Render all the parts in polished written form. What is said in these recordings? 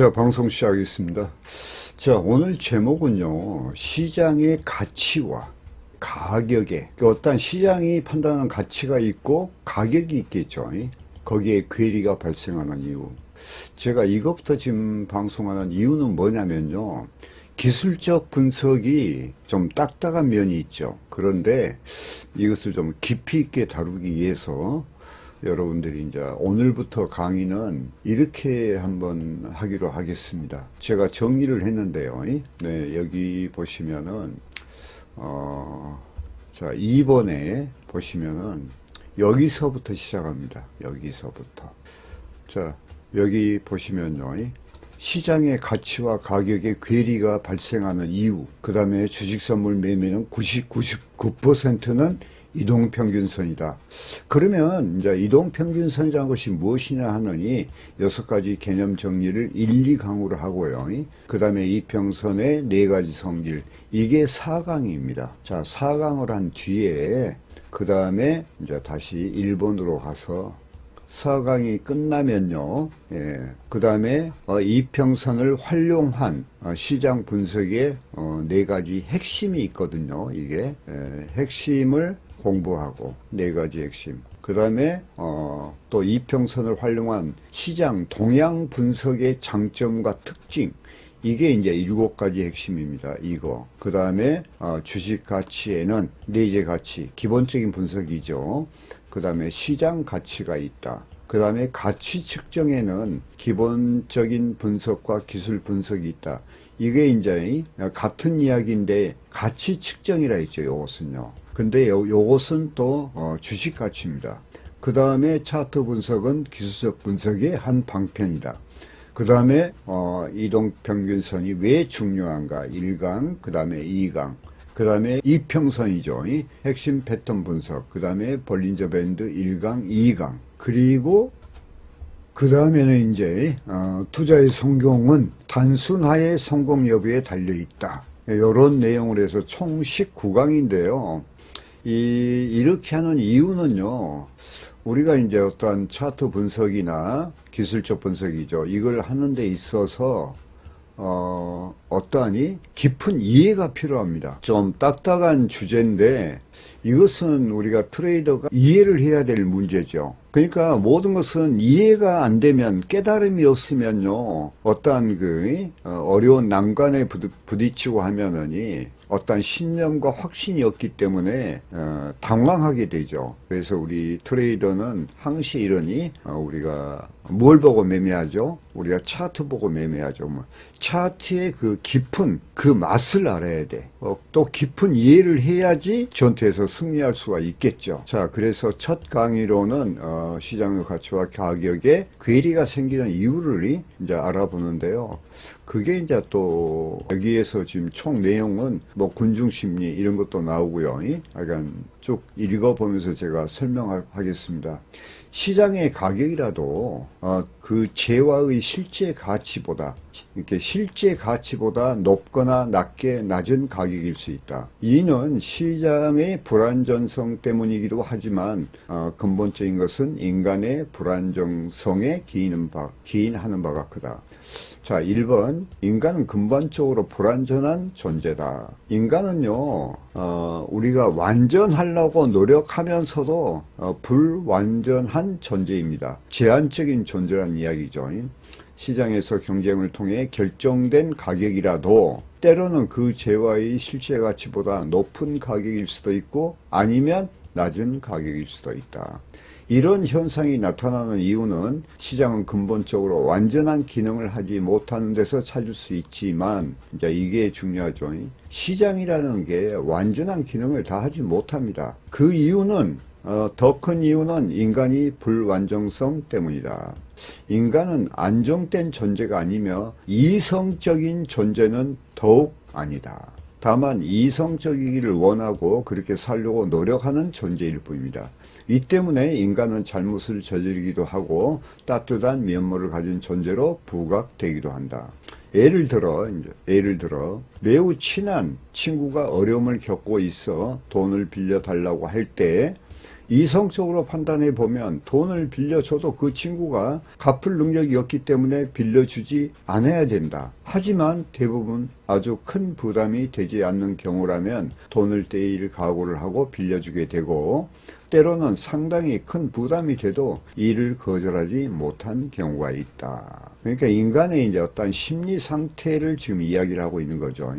자, 방송 시작하겠습니다. 자, 오늘 제목은요, 시장의 가치와 가격에, 어떤 시장이 판단하는 가치가 있고 가격이 있겠죠. 거기에 괴리가 발생하는 이유. 제가 이것부터 지금 방송하는 이유는 뭐냐면요, 기술적 분석이 좀 딱딱한 면이 있죠. 그런데 이것을 좀 깊이 있게 다루기 위해서 여러분들이 이제 오늘부터 강의는 이렇게 한번 하기로 하겠습니다. 제가 정리를 했는데요. 네, 여기 보시면은 자, 2번에 보시면은 여기서부터 시작합니다. 여기서부터. 자, 여기 보시면요. 시장의 가치와 가격의 괴리가 발생하는 이유, 그 다음에 주식선물 매매는 99%는 이동평균선이다. 그러면 이제 이동평균선이라는 것이 무엇이냐 하느니 6가지 개념 정리를 1, 2강으로 하고요. 그 다음에 이평선의 4가지 성질, 이게 4강입니다. 자, 4강을 한 뒤에 그 다음에 이제 다시 1번으로 가서 4강이 끝나면요, 그 다음에 이평선을 활용한 시장 분석의 4가지 핵심이 있거든요. 이게 핵심을 공부하고 4가지 핵심. 그 다음에 또 이평선을 활용한 시장 동향 분석의 장점과 특징. 이게 이제 7가지 핵심입니다. 이거. 그 다음에 주식 가치에는 4개 가치, 기본적인 분석이죠. 그 다음에 시장 가치가 있다. 그 다음에 가치 측정에는 기본적인 분석과 기술 분석이 있다. 이게 이제 같은 이야기인데 가치 측정이라 했죠. 요것은요. 근데 요것은 또 주식 가치입니다. 그 다음에 차트 분석은 기술적 분석의 한 방편이다. 그 다음에 이동평균선이 왜 중요한가? 1강, 그 다음에 2강. 그 다음에 이평선이죠. 핵심 패턴 분석. 그 다음에 볼린저 밴드 1강, 2강. 그리고 그 다음에는 이제 투자의 성공은 단순화의 성공 여부에 달려있다. 이런 내용을 해서 총 19강인데요. 이렇게 하는 이유는요, 우리가 이제 어떠한 차트 분석이나 기술적 분석이죠. 이걸 하는 데 있어서 어떠하니 깊은 이해가 필요합니다. 좀 딱딱한 주제인데 이것은 우리가 트레이더가 이해를 해야 될 문제죠. 그러니까 모든 것은 이해가 안 되면, 깨달음이 없으면요, 어떠한 어려운 난관에 부딪히고 하면은 어떤 신념과 확신이 없기 때문에 당황하게 되죠. 그래서 우리 트레이더는 항시 이러니 우리가 뭘 보고 매매하죠? 우리가 차트 보고 매매하죠. 차트의 그 깊은 그 맛을 알아야 돼. 또 깊은 이해를 해야지 전투에서 승리할 수가 있겠죠. 자, 그래서 첫 강의로는 시장의 가치와 가격에 괴리가 생기는 이유를 이제 알아보는데요. 그게 이제 또 여기에서 지금 총 내용은 뭐 군중심리 이런 것도 나오고요. 약간 쭉 읽어보면서 제가 설명하겠습니다. 시장의 가격이라도 그 재화의 실제 가치보다, 이렇게 실제 가치보다 높거나 낮은 가격일 수 있다. 이는 시장의 불안전성 때문이기도 하지만 근본적인 것은 인간의 불안정성에 기인하는 바가 크다. 자, 1번, 인간은 근본적으로 불완전한 존재다. 인간은요, 우리가 완전하려고 노력하면서도 불완전한 존재입니다. 제한적인 존재란 이야기죠. 시장에서 경쟁을 통해 결정된 가격이라도 때로는 그 재화의 실제 가치보다 높은 가격일 수도 있고 아니면 낮은 가격일 수도 있다. 이런 현상이 나타나는 이유는 시장은 근본적으로 완전한 기능을 하지 못하는 데서 찾을 수 있지만, 이제 이게 중요하죠. 시장이라는 게 완전한 기능을 다 하지 못합니다. 그 이유는, 더 큰 이유는 인간이 불완전성 때문이다. 인간은 안정된 존재가 아니며 이성적인 존재는 더욱 아니다. 다만 이성적이기를 원하고 그렇게 살려고 노력하는 존재일 뿐입니다. 이 때문에 인간은 잘못을 저지르기도 하고 따뜻한 면모를 가진 존재로 부각되기도 한다. 예를 들어 매우 친한 친구가 어려움을 겪고 있어 돈을 빌려달라고 할 때 이성적으로 판단해 보면 돈을 빌려줘도 그 친구가 갚을 능력이 없기 때문에 빌려주지 않아야 된다. 하지만 대부분 아주 큰 부담이 되지 않는 경우라면 돈을 떼일 각오를 하고 빌려주게 되고, 때로는 상당히 큰 부담이 돼도 이를 거절하지 못한 경우가 있다. 그러니까 인간의 이제 어떤 심리 상태를 지금 이야기를 하고 있는 거죠.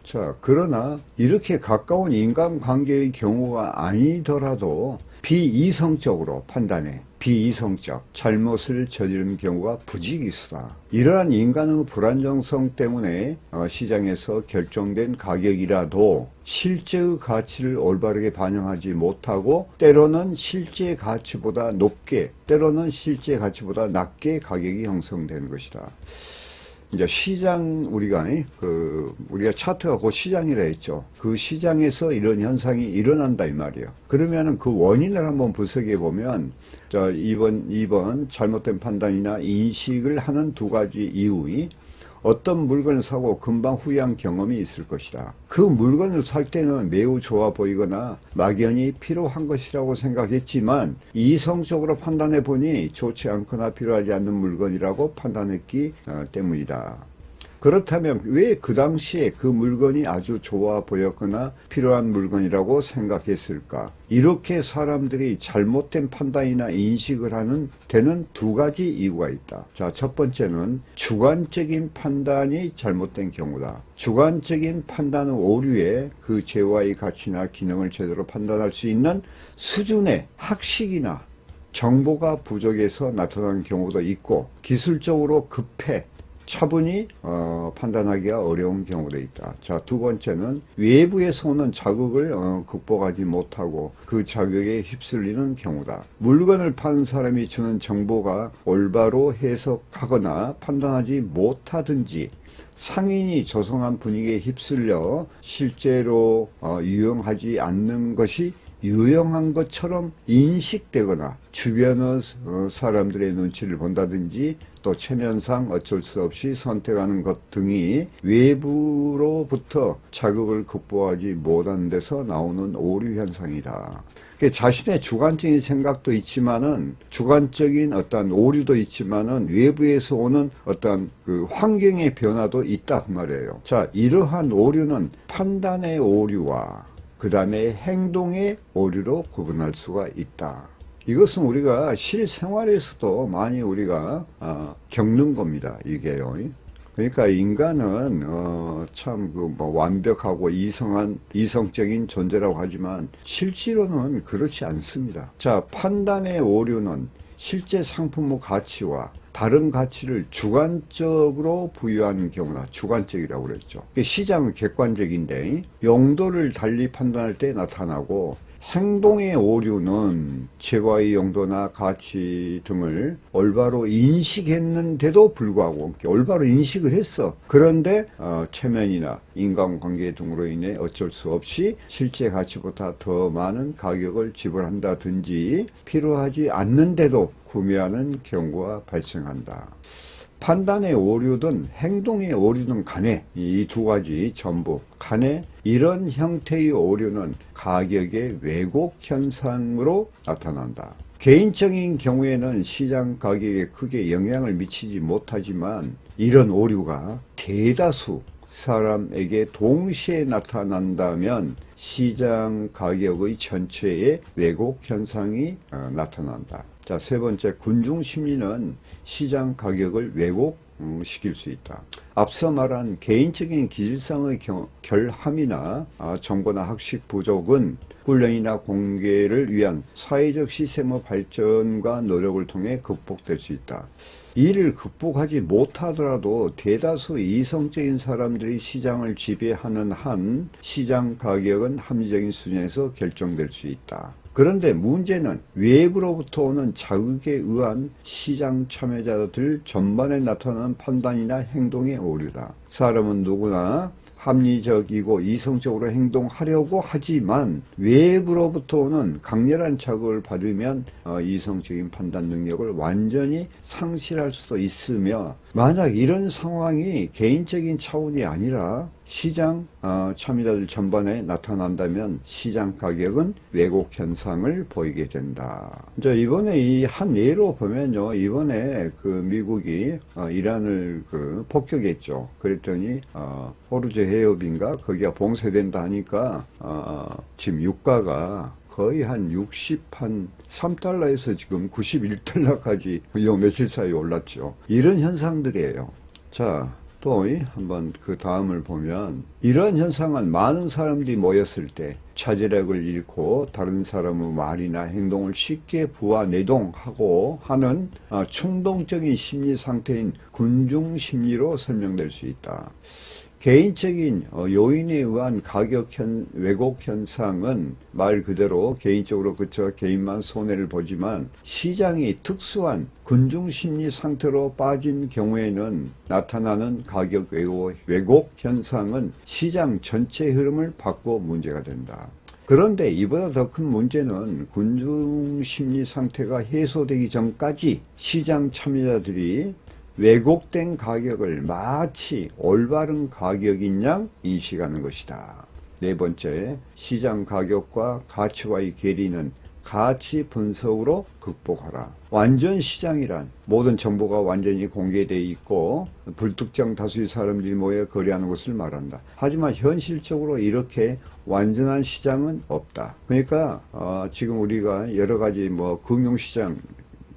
자, 그러나 이렇게 가까운 인간관계의 경우가 아니더라도 비이성적으로 판단해 비이성적 잘못을 저지른 경우가 부지기수다. 이러한 인간의 불안정성 때문에 시장에서 결정된 가격이라도 실제의 가치를 올바르게 반영하지 못하고 때로는 실제 가치보다 높게, 때로는 실제 가치보다 낮게 가격이 형성되는 것이다. 이제 시장, 우리가 차트가 곧 시장이라 했죠. 그 시장에서 이런 현상이 일어난다, 이 말이에요. 그러면은 그 원인을 한번 분석해 보면, 이번 잘못된 판단이나 인식을 하는 두 가지 이유이 어떤 물건을 사고 금방 후회한 경험이 있을 것이다. 그 물건을 살 때는 매우 좋아 보이거나 막연히 필요한 것이라고 생각했지만 이성적으로 판단해 보니 좋지 않거나 필요하지 않는 물건이라고 판단했기 때문이다. 그렇다면 왜 그 당시에 그 물건이 아주 좋아 보였거나 필요한 물건이라고 생각했을까? 이렇게 사람들이 잘못된 판단이나 인식을 하는 데는 두 가지 이유가 있다. 자, 첫 번째는 주관적인 판단이 잘못된 경우다. 주관적인 판단의 오류에 그 재화의 가치나 기능을 제대로 판단할 수 있는 수준의 학식이나 정보가 부족해서 나타나는 경우도 있고, 기술적으로 급해 차분히 판단하기가 어려운 경우도 있다. 자, 두 번째는 외부에서 오는 자극을 극복하지 못하고 그 자극에 휩쓸리는 경우다. 물건을 파는 사람이 주는 정보가 올바로 해석하거나 판단하지 못하든지 상인이 조성한 분위기에 휩쓸려 실제로 유용하지 않는 것이 유용한 것처럼 인식되거나 주변의 사람들의 눈치를 본다든지 또 체면상 어쩔 수 없이 선택하는 것 등이 외부로부터 자극을 극복하지 못하는 데서 나오는 오류 현상이다. 자신의 주관적인 생각도 있지만은 주관적인 어떤 오류도 있지만은 외부에서 오는 어떤 그 환경의 변화도 있다 그 말이에요. 자, 이러한 오류는 판단의 오류와 그 다음에 행동의 오류로 구분할 수가 있다. 이것은 우리가 실생활에서도 많이 우리가 겪는 겁니다. 이게요. 그러니까 인간은 참 완벽하고 이성적인 존재라고 하지만 실제로는 그렇지 않습니다. 자, 판단의 오류는 실제 상품의 가치와 다른 가치를 주관적으로 부여하는 경우나 주관적이라고 그랬죠. 시장은 객관적인데 용도를 달리 판단할 때 나타나고, 행동의 오류는 재화의 용도나 가치 등을 올바로 인식했는데도 불구하고 올바로 인식을 했어. 그런데 체면이나 인간관계 등으로 인해 어쩔 수 없이 실제 가치보다 더 많은 가격을 지불한다든지 필요하지 않는데도 구매하는 경우가 발생한다. 판단의 오류든 행동의 오류든 간에 이 두 가지 전부 간에 이런 형태의 오류는 가격의 왜곡 현상으로 나타난다. 개인적인 경우에는 시장 가격에 크게 영향을 미치지 못하지만 이런 오류가 대다수 사람에게 동시에 나타난다면 시장 가격의 전체의 왜곡 현상이 나타난다. 자, 세 번째, 군중 심리는 시장 가격을 왜곡시킬 수 있다. 앞서 말한 개인적인 기질상의 결함이나 정보나 학식 부족은 훈련이나 공개를 위한 사회적 시스템의 발전과 노력을 통해 극복될 수 있다. 이를 극복하지 못하더라도 대다수 이성적인 사람들이 시장을 지배하는 한 시장 가격은 합리적인 수준에서 결정될 수 있다. 그런데 문제는 외부로부터 오는 자극에 의한 시장 참여자들 전반에 나타나는 판단이나 행동의 오류다. 사람은 누구나 합리적이고 이성적으로 행동하려고 하지만 외부로부터 오는 강렬한 자극을 받으면 이성적인 판단 능력을 완전히 상실할 수도 있으며, 만약 이런 상황이 개인적인 차원이 아니라 시장 참여자들 전반에 나타난다면 시장 가격은 왜곡 현상을 보이게 된다. 자, 이번에 이 한 예로 보면요, 이번에 그 미국이 이란을 폭격했죠. 그랬더니 호르즈 해협인가 거기가 봉쇄된다 하니까 지금 유가가 거의 한 3달러에서 지금 91달러까지 요 며칠 사이에 올랐죠. 이런 현상들이에요. 자, 또 한번 그 다음을 보면, 이런 현상은 많은 사람들이 모였을 때 차지력을 잃고 다른 사람의 말이나 행동을 쉽게 부하내동하고 하는 충동적인 심리 상태인 군중 심리로 설명될 수 있다. 개인적인 요인에 의한 가격 왜곡 현상은 말 그대로 개인적으로 그저 개인만 손해를 보지만, 시장이 특수한 군중 심리 상태로 빠진 경우에는 나타나는 가격 왜곡 현상은 시장 전체 흐름을 바꿔 문제가 된다. 그런데 이보다 더 큰 문제는 군중 심리 상태가 해소되기 전까지 시장 참여자들이 왜곡된 가격을 마치 올바른 가격인 양 인식하는 것이다. 네 번째, 시장 가격과 가치와의 괴리는 가치 분석으로 극복하라. 완전 시장이란 모든 정보가 완전히 공개되어 있고 불특정 다수의 사람들이 모여 거래하는 것을 말한다. 하지만 현실적으로 이렇게 완전한 시장은 없다. 그러니까 지금 우리가 여러 가지 금융시장,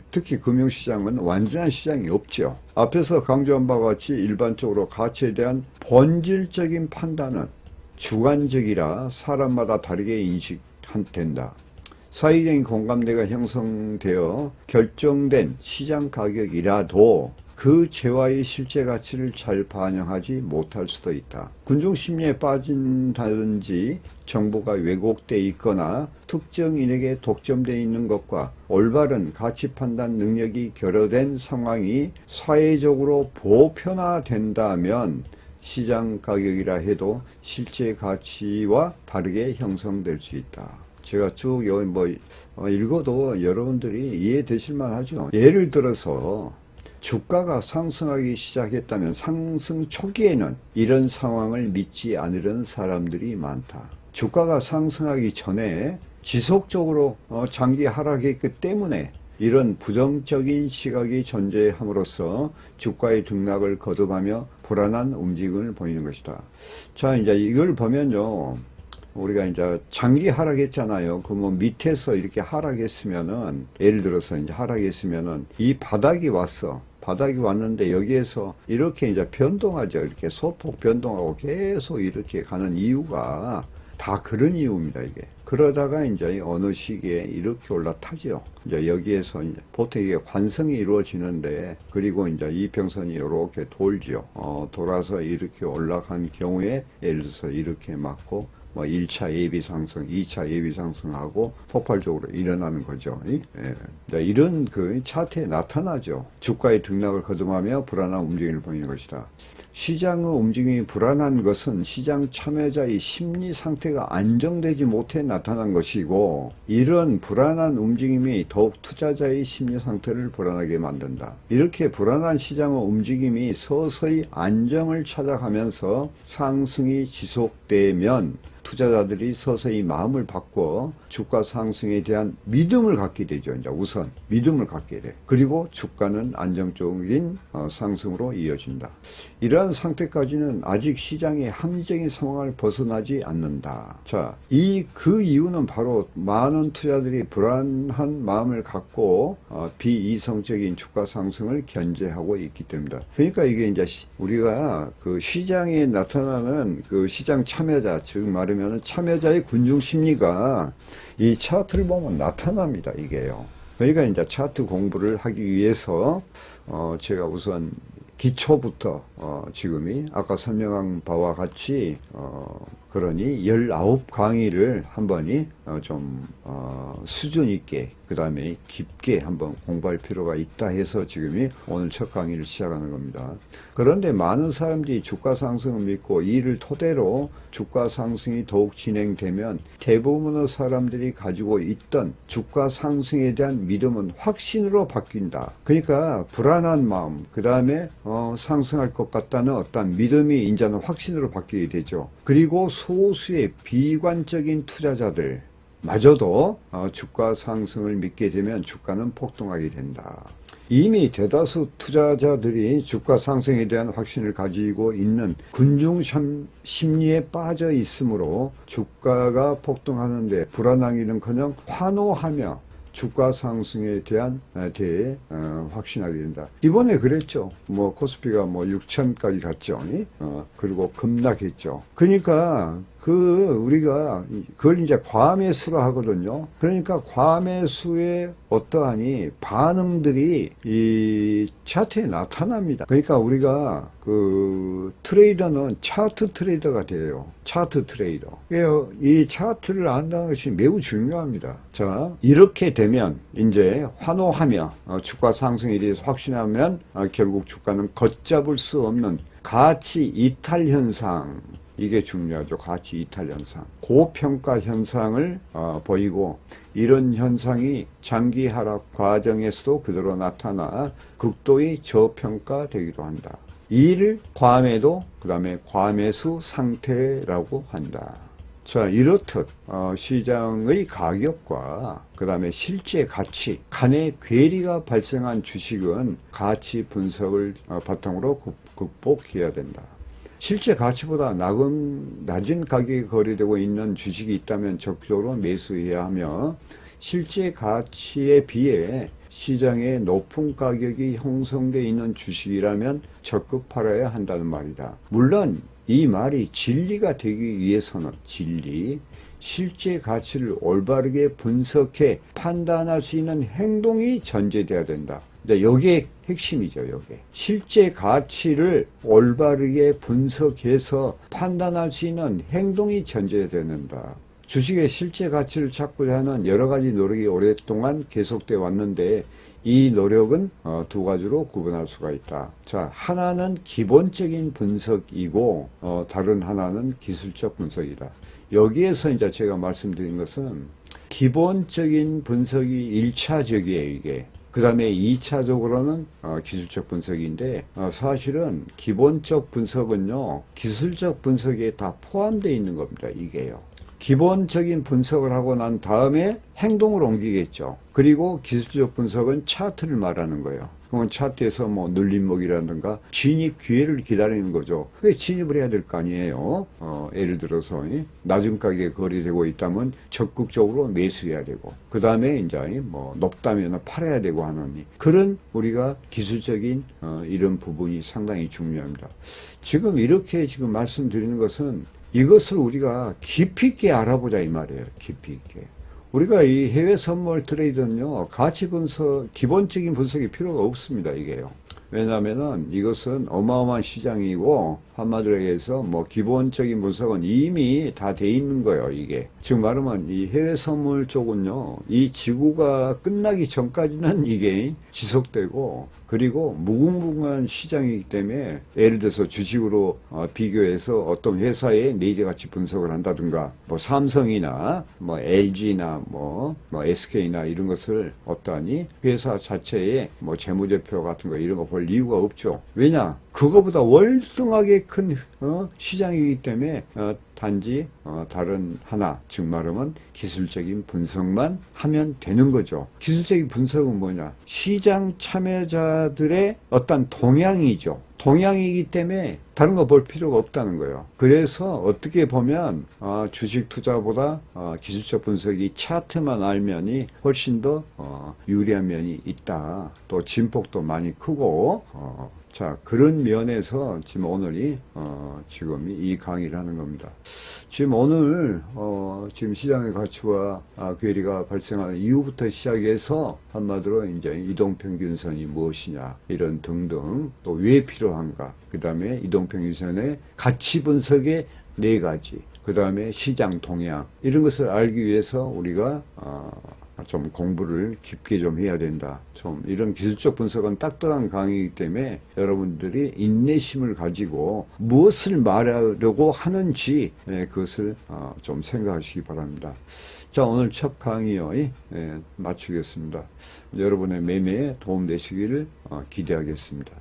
특히 금융시장은 완전한 시장이 없죠. 앞에서 강조한 바와 같이 일반적으로 가치에 대한 본질적인 판단은 주관적이라 사람마다 다르게 인식된다. 사회적인 공감대가 형성되어 결정된 시장 가격이라도 그 재화의 실제 가치를 잘 반영하지 못할 수도 있다. 군중심리에 빠진다든지 정보가 왜곡되어 있거나 특정인에게 독점되어 있는 것과 올바른 가치 판단 능력이 결여된 상황이 사회적으로 보편화된다면 시장 가격이라 해도 실제 가치와 다르게 형성될 수 있다. 제가 쭉 읽어도 여러분들이 이해되실만 하죠. 예를 들어서 주가가 상승하기 시작했다면 상승 초기에는 이런 상황을 믿지 않으려는 사람들이 많다. 주가가 상승하기 전에 지속적으로 장기 하락했기 때문에 이런 부정적인 시각이 존재함으로써 주가의 등락을 거듭하며 불안한 움직임을 보이는 것이다. 자, 이제 이걸 보면요, 우리가 이제 장기 하락했잖아요. 그러면 밑에서 이렇게 하락했으면은, 예를 들어서 이제 하락했으면은 이 바닥이 왔는데 여기에서 이렇게 이제 변동하죠. 이렇게 소폭 변동하고 계속 이렇게 가는 이유가 다 그런 이유입니다, 이게. 그러다가 이제 어느 시기에 이렇게 올라타죠. 이제 여기에서 이제 보통 이게 관성이 이루어지는데, 그리고 이제 이평선이 이렇게 돌죠. 돌아서 이렇게 올라간 경우에 예를 들어서 이렇게 맞고 1차 예비 상승, 2차 예비 상승하고 폭발적으로 일어나는 거죠. 예. 이런 그 차트에 나타나죠. 주가의 등락을 거듭하며 불안한 움직임을 보이는 것이다. 시장의 움직임이 불안한 것은 시장 참여자의 심리 상태가 안정되지 못해 나타난 것이고, 이런 불안한 움직임이 더욱 투자자의 심리 상태를 불안하게 만든다. 이렇게 불안한 시장의 움직임이 서서히 안정을 찾아가면서 상승이 지속되면 투자자들이 서서히 마음을 바꿔 주가 상승에 대한 믿음을 갖게 되죠. 이제 우선 믿음을 갖게 돼. 그리고 주가는 안정적인 상승으로 이어진다. 이러한 상태까지는 아직 시장의 합리적인 상황을 벗어나지 않는다. 자, 그 이유는 바로 많은 투자들이 불안한 마음을 갖고 비이성적인 주가 상승을 견제하고 있기 때문이다. 그러니까 이게 이제 우리가 그 시장에 나타나는 그 시장 참여자, 즉 말하면 참여자의 군중 심리가 이 차트를 보면 나타납니다, 이게요. 그러니까 이제 차트 공부를 하기 위해서 제가 우선 기초부터 지금이 아까 설명한 바와 같이 그러니 19강의를 한 번이 좀 수준 있게 그 다음에 깊게 한번 공부할 필요가 있다 해서 지금이 오늘 첫 강의를 시작하는 겁니다. 그런데 많은 사람들이 주가 상승을 믿고 이를 토대로 주가 상승이 더욱 진행되면 대부분의 사람들이 가지고 있던 주가 상승에 대한 믿음은 확신으로 바뀐다. 그러니까 불안한 마음, 그 다음에 상승할 것 같다는 어떤 믿음이 이제는 확신으로 바뀌게 되죠. 그리고 소수의 비관적인 투자자들 마저도 주가 상승을 믿게 되면 주가는 폭등하게 된다. 이미 대다수 투자자들이 주가 상승에 대한 확신을 가지고 있는 군중 심리에 빠져 있으므로 주가가 폭등하는데 불안하기는커녕 환호하며 주가 상승에 대해 확신하게 된다. 이번에 그랬죠. 코스피가 6천까지 갔죠. 그리고 급락했죠. 그러니까 우리가 그걸 이제 과매수로 하거든요. 그러니까 과매수의 어떠하니 반응들이 이 차트에 나타납니다. 그러니까 우리가 트레이더는 차트 트레이더가 돼요. 차트 트레이더. 이 차트를 안다는 것이 매우 중요합니다. 자, 이렇게 되면 이제 환호하며 주가 상승에 대해서 확신하면 결국 주가는 걷잡을 수 없는 가치 이탈 현상, 이게 중요하죠. 가치 이탈 현상. 고평가 현상을 보이고 이런 현상이 장기 하락 과정에서도 그대로 나타나 극도의 저평가되기도 한다. 이를 과매도 그 다음에 과매수 상태라고 한다. 자, 이렇듯 시장의 가격과 그 다음에 실제 가치 간의 괴리가 발생한 주식은 가치 분석을 바탕으로 극복해야 된다. 실제 가치보다 낮은 가격에 거래되고 있는 주식이 있다면 적극적으로 매수해야 하며 실제 가치에 비해 시장에 높은 가격이 형성되어 있는 주식이라면 적극 팔아야 한다는 말이다. 물론 이 말이 진리가 되기 위해서는 실제 가치를 올바르게 분석해 판단할 수 있는 행동이 전제돼야 된다. 여기에 핵심이죠. 여기 실제 가치를 올바르게 분석해서 판단할 수 있는 행동이 전제된다. 주식의 실제 가치를 찾고자 하는 여러 가지 노력이 오랫동안 계속되어 왔는데 이 노력은 두 가지로 구분할 수가 있다. 자, 하나는 기본적인 분석이고 다른 하나는 기술적 분석이다. 여기에서 이제 제가 말씀드린 것은 기본적인 분석이 1차적이에요, 이게. 그 다음에 2차적으로는 기술적 분석인데 사실은 기본적 분석은요 기술적 분석에 다 포함되어 있는 겁니다. 이게요. 기본적인 분석을 하고 난 다음에 행동을 옮기겠죠. 그리고 기술적 분석은 차트를 말하는 거예요. 그건 차트에서 눌림목이라든가 진입 기회를 기다리는 거죠. 왜 진입을 해야 될 거 아니에요. 예를 들어서 낮은 가격에 거래되고 있다면 적극적으로 매수해야 되고 그 다음에 이제 높다면 팔아야 되고 하는 그런 우리가 기술적인 이런 부분이 상당히 중요합니다. 지금 이렇게 말씀드리는 것은 이것을 우리가 깊이 있게 알아보자 이 말이에요. 깊이 있게. 우리가 이 해외 선물 트레이드는요, 가치 분석, 기본적인 분석이 필요가 없습니다, 이게요. 왜냐하면은 이것은 어마어마한 시장이고, 한마디로 해서 기본적인 분석은 이미 다 돼 있는 거예요, 이게. 즉 말하면 이 해외 선물 쪽은요, 이 지구가 끝나기 전까지는 이게 지속되고, 그리고 무궁무궁한 시장이기 때문에 예를 들어서 주식으로 비교해서 어떤 회사의 내재 가치 분석을 한다든가 삼성이나 LG나 SK나 이런 것을 어떠하니 회사 자체의 재무제표 같은 거 이런 거 볼 이유가 없죠. 왜냐? 그거보다 월등하게 큰 시장이기 때문에 단지 다른 하나, 즉 말하면 기술적인 분석만 하면 되는 거죠. 기술적인 분석은 뭐냐? 시장 참여자들의 어떤 동향이죠. 동향이기 때문에 다른 거 볼 필요가 없다는 거예요. 그래서 어떻게 보면 주식 투자보다 기술적 분석이 차트만 알면이 훨씬 더 유리한 면이 있다. 또 진폭도 많이 크고 자, 그런 면에서 지금 오늘이, 지금 이 강의를 하는 겁니다. 지금 오늘, 지금 시장의 가치와 괴리가 발생하는 이후부터 시작해서 한마디로 이제 이동평균선이 무엇이냐, 이런 등등, 또 왜 필요한가, 그 다음에 이동평균선의 가치 분석의 4가지, 그 다음에 시장 동향, 이런 것을 알기 위해서 우리가, 좀 공부를 깊게 좀 해야 된다. 좀 이런 기술적 분석은 딱딱한 강의이기 때문에 여러분들이 인내심을 가지고 무엇을 말하려고 하는지 그것을 좀 생각하시기 바랍니다. 자, 오늘 첫 강의요, 마치겠습니다. 여러분의 매매에 도움 되시기를 기대하겠습니다.